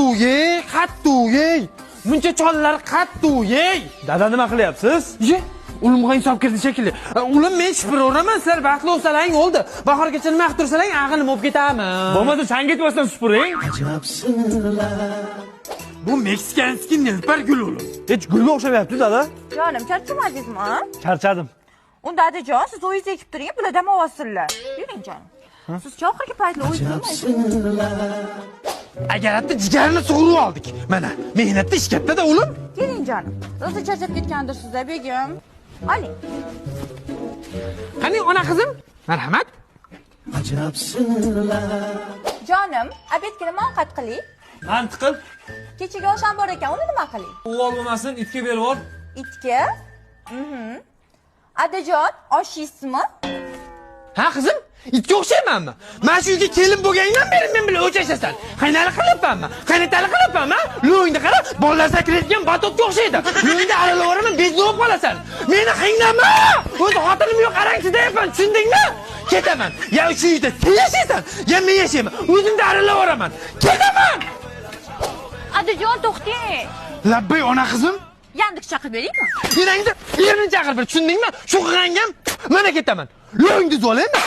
qattu yey, qattu yey. Muncha chollar qattu yey. Dada nima qilyapsiz? Ye, ulimga insof kirdi shekilli. Ulim men shipiraverman, sizlar vaqtli bo'lsalaring oldi. Bahorgacha nima qilib tursalang, aqlim olib ketaman. Bo'lmasa sen ketmasdan supuring. Bu meksikanskiy nilpar gul oğlum. Hech gulga o'xshamayapti dada. Jonim, charchamadingizmi? Charchadim. Unda adajon, siz o'yingiz ekib turing, bular dam olsinlar. Yuring jonim. Siz oxirgi paytlar o'yin qilmaysiz. Agar hatta jigarni sug'urib oldik. Mana, mehnatda ish katta-da o'lim. Keling jonim. Rosa charchab ketgandirsizlar, begim. Oling. Qani ona qizim? Marhamat. Jonim, obedga nima ovqat qiling? Mant qil. Kechaga osham bor ekan, uni nima qiling? Uvol bo'lmasin, itga berib ol. Itga? Adajon, oshiysizmi? Ha qizim? Itga o'xshaymanmi? Mana shu uyga kelin bo'lganingdan beri men bilan o'chashasan. Qaynali qilyapmanmi? Qaynotali qilyapmanmi? Lo'yingda qara, bolalar sakrayotgan batotga o'xshaydi. Lo'yingda aralaverman, bezib bo'lib qolasan. Meni qiynama! O'z xotinim yo'q, qarang chidayapman, tushundingmi? Ketaman. Ya shu uyda sen yashaysan, ya men yashayman. O'zimda aralaveraman. Ketaman! Adajon, to'xting. Labbay ona qizim. Yandiq chaqirib beraymi? Yurangda erini chaqirib ber, tushundingmi? Shu qilgangam mana ketaman. Lo'yingni zolaymi?